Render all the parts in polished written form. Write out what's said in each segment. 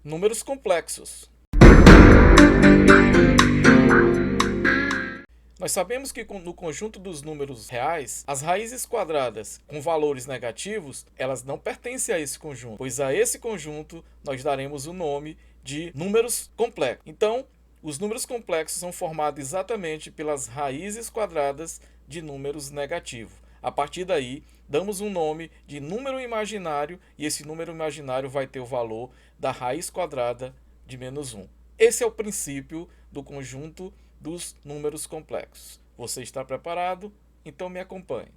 Números complexos. Nós sabemos que no conjunto dos números reais, as raízes quadradas com valores negativos, elas não pertencem a esse conjunto, pois a esse conjunto nós daremos o nome de números complexos. Então, os números complexos são formados exatamente pelas raízes quadradas de números negativos. A partir daí, damos um nome de número imaginário e esse número imaginário vai ter o valor da raiz quadrada de menos 1. Esse é o princípio do conjunto dos números complexos. Você está preparado? Então me acompanhe.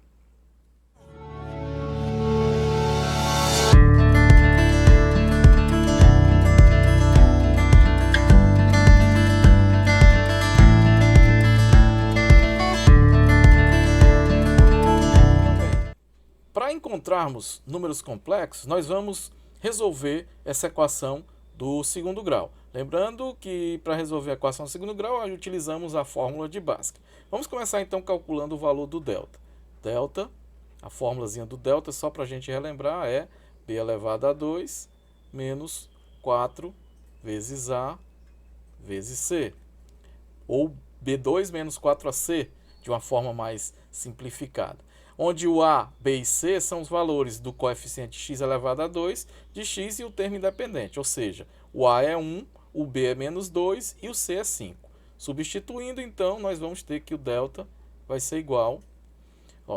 Para encontrarmos números complexos, nós vamos resolver essa equação do segundo grau. Lembrando que para resolver a equação do segundo grau, nós utilizamos a fórmula de Bhaskara. Vamos começar então calculando o valor do delta. Delta, a fórmulazinha do delta, só para a gente relembrar, é b elevado a 2 menos 4 vezes a vezes c. Ou b2 menos 4ac, de uma forma mais simplificada. Onde o a, b e c são os valores do coeficiente x elevado a 2 de x e o termo independente. Ou seja, o a é 1, o b é menos 2 e o c é 5. Substituindo, então, nós vamos ter que o delta vai ser igual.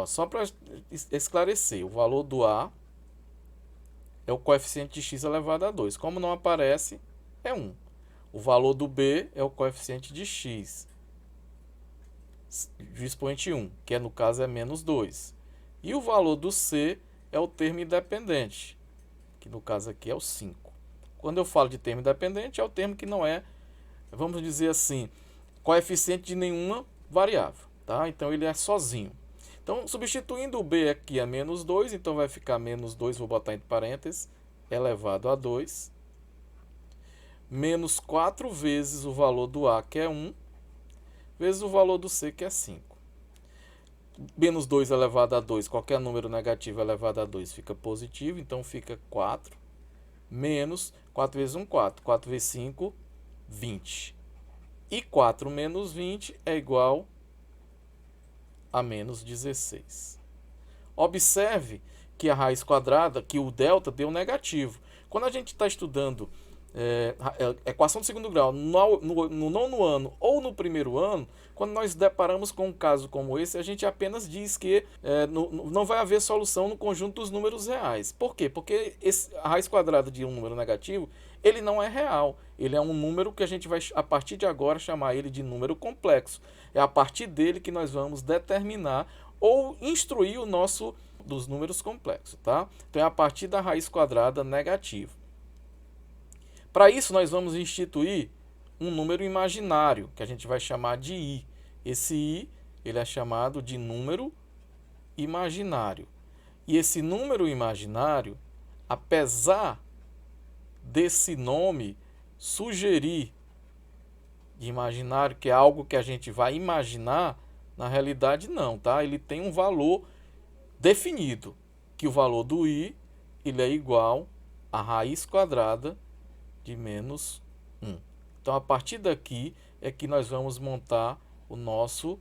Só para esclarecer, o valor do a é o coeficiente de x elevado a 2. Como não aparece, é 1. O valor do b é o coeficiente de x, de expoente 1, que no caso é menos 2. E o valor do c é o termo independente, que no caso aqui é o 5. Quando eu falo de termo independente, é o termo que não é, vamos dizer assim, coeficiente de nenhuma variável, tá? Então ele é sozinho. Então, substituindo o b aqui a menos 2, então vai ficar menos 2, vou botar entre parênteses, elevado a 2, menos 4 vezes o valor do a, que é 1, vezes o valor do c, que é 5. Menos 2 elevado a 2, qualquer número negativo elevado a 2 fica positivo, então fica 4, menos 4 vezes 1, 4. 4 vezes 5, 20. E 4 menos 20 é igual a menos 16. Observe que a raiz quadrada, que o delta deu negativo. Quando a gente está estudando equação do segundo grau no nono ano ou no primeiro ano, quando nós deparamos com um caso como esse, a gente apenas diz que não vai haver solução no conjunto dos números reais. Por quê? Porque a raiz quadrada de um número negativo, ele não é real. Ele é um número que a gente vai, a partir de agora, chamar ele de número complexo. É a partir dele que nós vamos determinar ou instruir o nosso dos números complexos, tá? Então é a partir da raiz quadrada negativa. Para isso, nós vamos instituir um número imaginário, que a gente vai chamar de i. Esse i, ele é chamado de número imaginário. E esse número imaginário, apesar desse nome sugerir de imaginário, que é algo que a gente vai imaginar, na realidade não, tá? Ele tem um valor definido, que o valor do i, ele é igual à raiz quadrada de menos 1. Então, a partir daqui é que nós vamos montar o nosso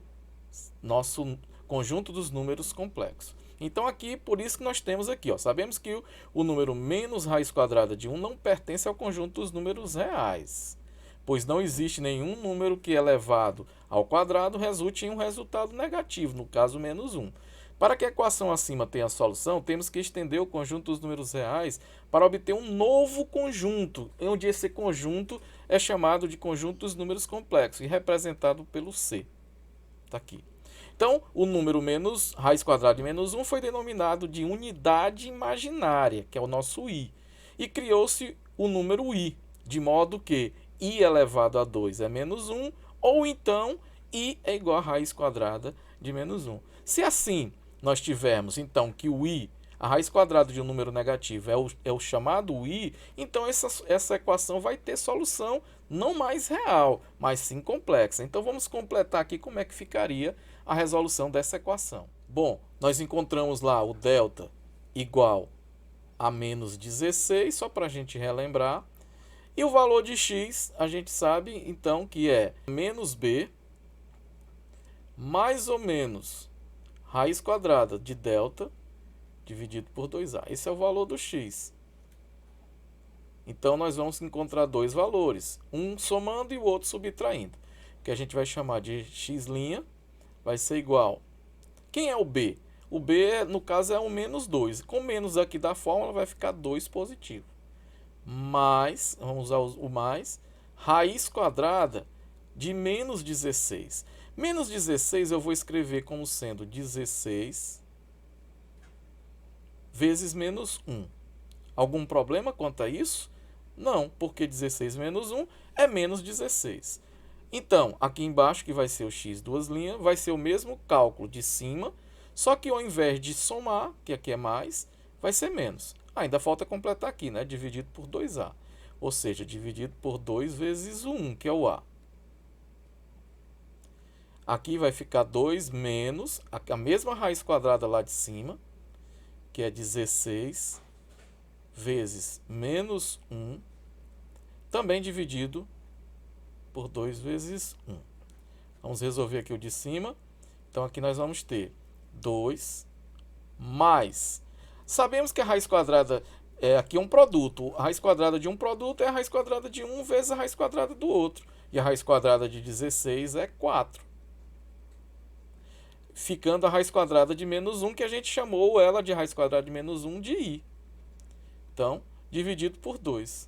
conjunto dos números complexos. Então, aqui, por isso que nós temos aqui, sabemos que o número menos raiz quadrada de 1 não pertence ao conjunto dos números reais, pois não existe nenhum número que elevado ao quadrado resulte em um resultado negativo, no caso, menos 1. Para que a equação acima tenha solução, temos que estender o conjunto dos números reais para obter um novo conjunto, onde esse conjunto é chamado de conjunto dos números complexos e representado pelo C. Está aqui. Então, o número menos raiz quadrada de menos 1 foi denominado de unidade imaginária, que é o nosso i. E criou-se o número i, de modo que i elevado a 2 é menos 1, ou então i é igual a raiz quadrada de menos 1. Se assim nós tivermos, então, que o i, a raiz quadrada de um número negativo é o chamado i, então essa equação vai ter solução não mais real, mas sim complexa. Então, vamos completar aqui como é que ficaria a resolução dessa equação. Bom, nós encontramos lá o delta igual a menos 16, só para a gente relembrar. E o valor de x, a gente sabe, então, que é menos b, mais ou menos raiz quadrada de delta, dividido por 2a. Esse é o valor do x. Então, nós vamos encontrar dois valores, um somando e o outro subtraindo, que a gente vai chamar de x' vai ser igual. Quem é o b? O b, no caso, é um menos 2. Com menos aqui da fórmula, vai ficar 2 positivo. Mais, vamos usar o mais, raiz quadrada de menos 16. Menos 16 eu vou escrever como sendo 16 vezes menos 1. Algum problema quanto a isso? Não, porque 16 menos 1 é menos 16. Então, aqui embaixo, que vai ser o x duas linhas, vai ser o mesmo cálculo de cima, só que ao invés de somar, que aqui é mais, vai ser menos. Ainda falta completar aqui, né? Dividido por 2a. Ou seja, dividido por 2 vezes o 1, que é o a. Aqui vai ficar 2 menos a mesma raiz quadrada lá de cima, que é 16 vezes menos 1, também dividido por 2 vezes 1. Vamos resolver aqui o de cima. Então, aqui nós vamos ter 2 mais... Sabemos que a raiz quadrada é aqui um produto. A raiz quadrada de um produto é a raiz quadrada de um vezes a raiz quadrada do outro. E a raiz quadrada de 16 é 4. Ficando a raiz quadrada de menos 1, que a gente chamou ela de raiz quadrada de menos 1 de i. Então, dividido por 2.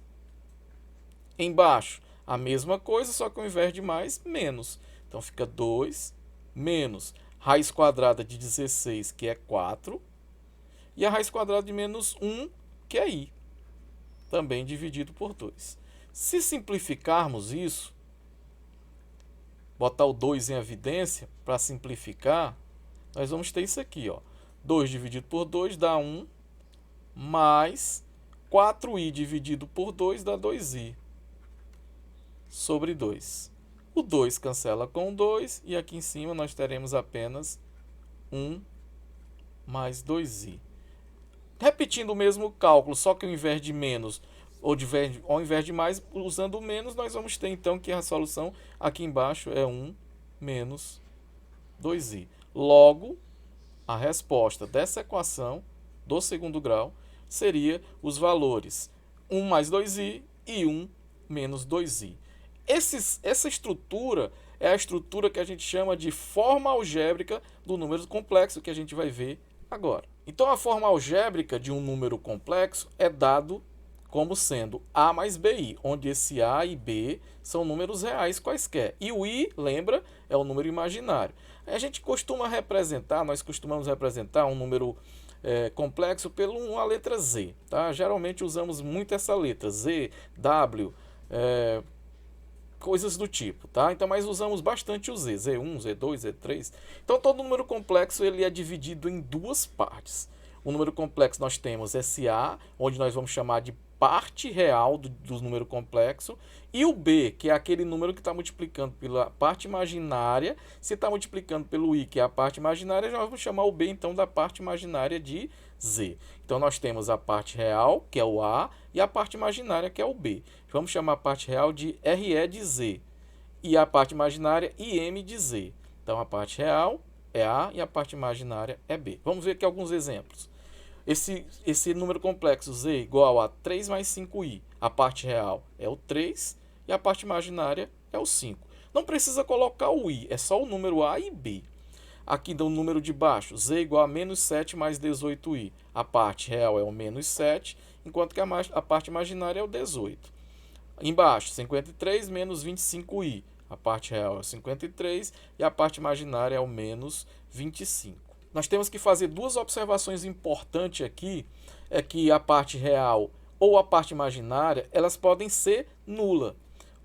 Embaixo, a mesma coisa, só que ao invés de mais, menos. Então, fica 2 menos raiz quadrada de 16, que é 4. E a raiz quadrada de menos 1, que é i. Também dividido por 2. Se simplificarmos isso, botar o 2 em evidência, para simplificar, nós vamos ter isso aqui, ó. 2 dividido por 2 dá 1, mais 4i dividido por 2 dá 2i, sobre 2. O 2 cancela com 2, e aqui em cima nós teremos apenas 1 mais 2i. Repetindo o mesmo cálculo, só que ao invés de menos, ou ao invés de mais, usando o menos, nós vamos ter então que a solução aqui embaixo é 1 menos 2i. Logo, a resposta dessa equação do segundo grau seria os valores 1 mais 2i e 1 menos 2i. Essa estrutura é a estrutura que a gente chama de forma algébrica do número complexo, que a gente vai ver agora. Então, a forma algébrica de um número complexo é dado como sendo a mais bi, onde esse a e b são números reais quaisquer. E o i, lembra, é o número imaginário. A gente nós costumamos representar um número complexo pela uma letra z. Tá? Geralmente usamos muito essa letra, z, w, coisas do tipo, tá? Então, mas usamos bastante o z, z1, z2, z3. Então, todo número complexo ele é dividido em duas partes. O número complexo nós temos SA, onde nós vamos chamar de parte real do número complexo, e o B, que é aquele número que está multiplicando pela parte imaginária. Se está multiplicando pelo I, que é a parte imaginária, nós vamos chamar o B, então, da parte imaginária de Z. Então, nós temos a parte real, que é o A, e a parte imaginária, que é o B. Vamos chamar a parte real de RE de Z, e a parte imaginária IM de Z. Então, a parte real é A e a parte imaginária é B. Vamos ver aqui alguns exemplos. Esse número complexo z igual a 3 mais 5i. A parte real é o 3 e a parte imaginária é o 5. Não precisa colocar o i, é só o número a e b. Aqui dá o número de baixo, z igual a menos 7 mais 18i. A parte real é o menos 7, enquanto que a parte imaginária é o 18. Embaixo, 53 menos 25i. A parte real é o 53 e a parte imaginária é o menos 25. Nós temos que fazer duas observações importantes aqui, é que a parte real ou a parte imaginária, elas podem ser nula.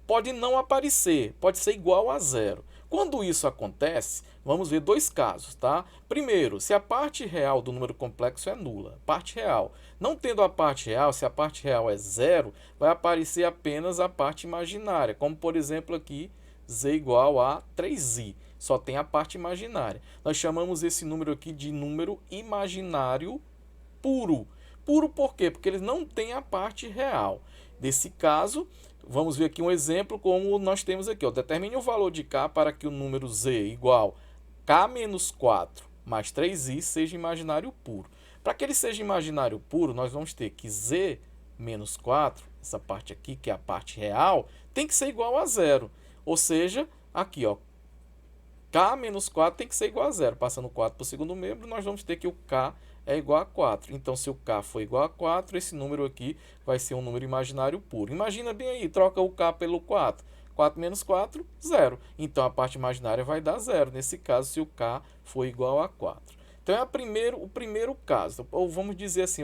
Pode não aparecer, pode ser igual a zero. Quando isso acontece, vamos ver dois casos, tá? Primeiro, se a parte real do número complexo é nula, parte real. Não tendo a parte real, se a parte real é zero, vai aparecer apenas a parte imaginária, como por exemplo aqui, z igual a 3i. Só tem a parte imaginária. Nós chamamos esse número aqui de número imaginário puro. Puro por quê? Porque ele não tem a parte real. Nesse caso, Vamos ver aqui um exemplo como nós temos aqui. Ó. Determine o valor de k para que o número z igual k menos 4 mais 3i seja imaginário puro. Para que ele seja imaginário puro, nós vamos ter que z menos 4, essa parte aqui, que é a parte real, tem que ser igual a zero. Ou seja, aqui, ó, k menos 4 tem que ser igual a zero. Passando 4 para o segundo membro, nós vamos ter que o k é igual a 4. Então, se o k for igual a 4, esse número aqui vai ser um número imaginário puro. Imagina bem aí, troca o k pelo 4. 4 menos 4, 0. Então, a parte imaginária vai dar 0, nesse caso, se o k for igual a 4. Então, é o primeiro caso, ou vamos dizer assim,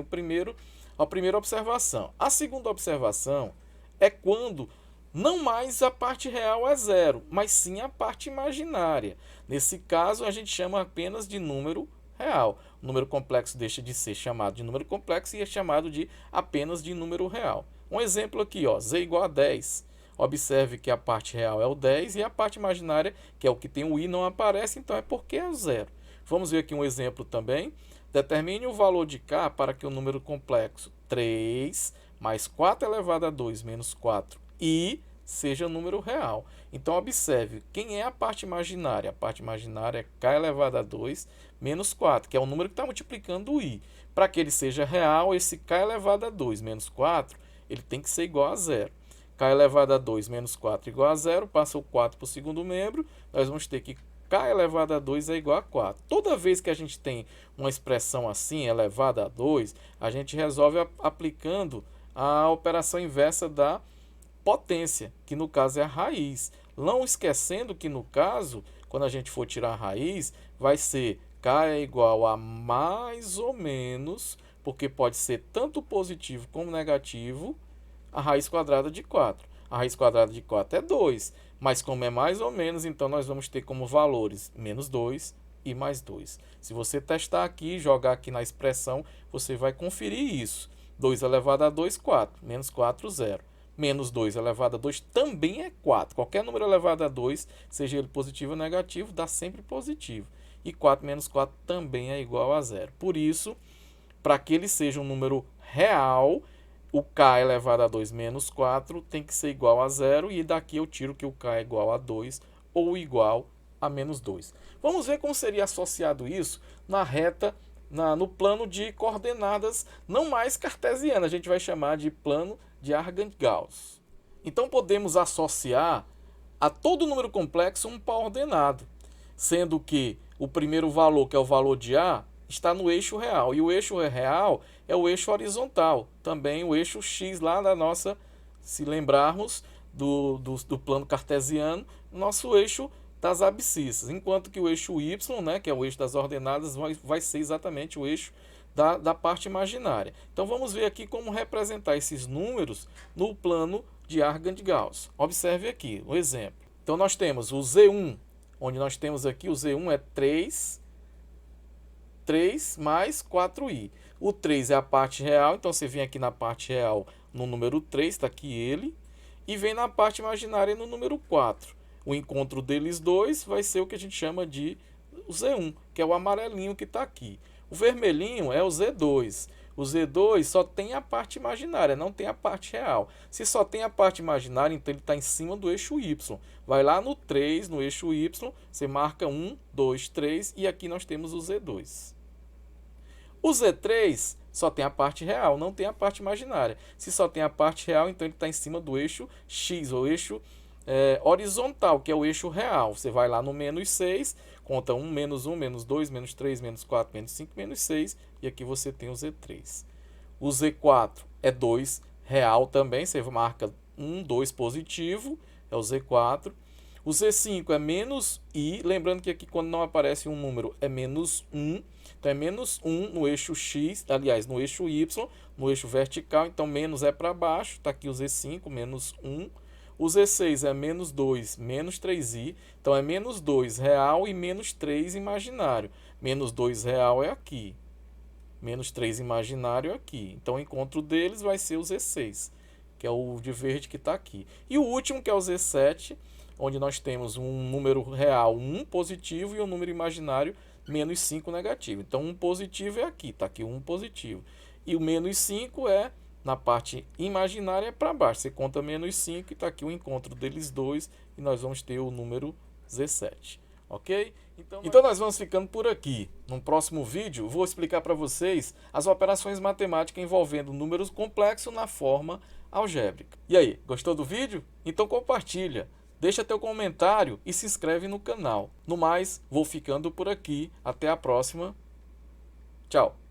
a primeira observação. A segunda observação é quando não mais a parte real é 0, mas sim a parte imaginária. Nesse caso, a gente chama apenas de número real. O número complexo deixa de ser chamado de número complexo e é chamado de apenas de número real. Um exemplo aqui, ó, z igual a 10. Observe que a parte real é o 10 e a parte imaginária, que é o que tem o i, não aparece, então é porque é o 0. Vamos ver aqui um exemplo também. Determine o valor de k para que o número complexo 3 mais 4 elevado a 2 menos 4i seja número real. Então, observe, quem é a parte imaginária? A parte imaginária é k elevado a 2 menos 4, que é o número que está multiplicando o i. Para que ele seja real, esse k elevado a 2 menos 4, ele tem que ser igual a 0. K elevado a 2 menos 4 igual a 0, passa o 4 para o segundo membro, nós vamos ter que k elevado a 2 é igual a 4. Toda vez que a gente tem uma expressão assim, elevada a 2, a gente resolve aplicando a operação inversa da potência, que no caso é a raiz. Não esquecendo que no caso, quando a gente for tirar a raiz, vai ser k é igual a mais ou menos, porque pode ser tanto positivo como negativo, a raiz quadrada de 4. A raiz quadrada de 4 é 2, mas como é mais ou menos, então nós vamos ter como valores menos 2 e mais 2. Se você testar aqui, jogar aqui na expressão, você vai conferir isso. 2 elevado a 2, 4. Menos 4, 0. Menos 2 elevado a 2 também é 4. Qualquer número elevado a 2, seja ele positivo ou negativo, dá sempre positivo. E 4 menos 4 também é igual a 0. Por isso, para que ele seja um número real, o k elevado a 2 menos 4 tem que ser igual a 0. E daqui eu tiro que o k é igual a 2 ou igual a menos 2. Vamos ver como seria associado isso na reta, no plano de coordenadas não mais cartesiano. A gente vai chamar de plano de Argand-Gauss. Então podemos associar a todo número complexo um par ordenado, sendo que o primeiro valor, que é o valor de A, está no eixo real. E o eixo real é o eixo horizontal, também o eixo x lá da nossa, se lembrarmos do plano cartesiano, nosso eixo das abscissas, enquanto que o eixo y, né, que é o eixo das ordenadas, vai ser exatamente o eixo da parte imaginária. Então vamos ver aqui como representar esses números no plano de Argand-Gauss. Observe aqui o exemplo. Então nós temos o Z1, onde nós temos aqui o Z1 é 3 mais 4i. O 3 é a parte real, então você vem aqui na parte real no número 3, está aqui ele, e vem na parte imaginária no número 4. O encontro deles dois vai ser o que a gente chama de o Z1, que é o amarelinho que está aqui. O vermelhinho é o Z2. O Z2 só tem a parte imaginária, não tem a parte real. Se só tem a parte imaginária, então ele está em cima do eixo Y. Vai lá no 3, no eixo Y, você marca 1, 2, 3 e aqui nós temos o Z2. O Z3 só tem a parte real, não tem a parte imaginária. Se só tem a parte real, então ele está em cima do eixo X, ou eixo horizontal, que é o eixo real. Você vai lá no menos 6, conta 1, menos 2, menos 3, menos 4, menos 5, menos 6, e aqui você tem o Z3. O Z4 é 2 real também, você marca 1, 2 positivo, é o Z4. O Z5 é menos i, lembrando que aqui quando não aparece um número é menos 1, então é menos 1 no eixo X, aliás, no eixo Y, no eixo vertical, então menos é para baixo, está aqui o Z5, menos 1. O Z6 é menos 2, menos 3i, então é menos 2 real e menos 3 imaginário. Menos 2 real é aqui, menos 3 imaginário é aqui. Então o encontro deles vai ser o Z6, que é o de verde que está aqui. E o último, que é o Z7, onde nós temos um número real 1 positivo e um número imaginário menos 5 negativo. Então 1 positivo é aqui, está aqui 1 positivo. E o menos 5 é na parte imaginária é para baixo. Você conta menos 5 e está aqui o encontro deles dois e nós vamos ter o número 17. Ok? Então nós vamos ficando por aqui. No próximo vídeo vou explicar para vocês as operações matemáticas envolvendo números complexos na forma algébrica. E aí, gostou do vídeo? Então compartilha, deixa teu comentário e se inscreve no canal. No mais, vou ficando por aqui. Até a próxima. Tchau.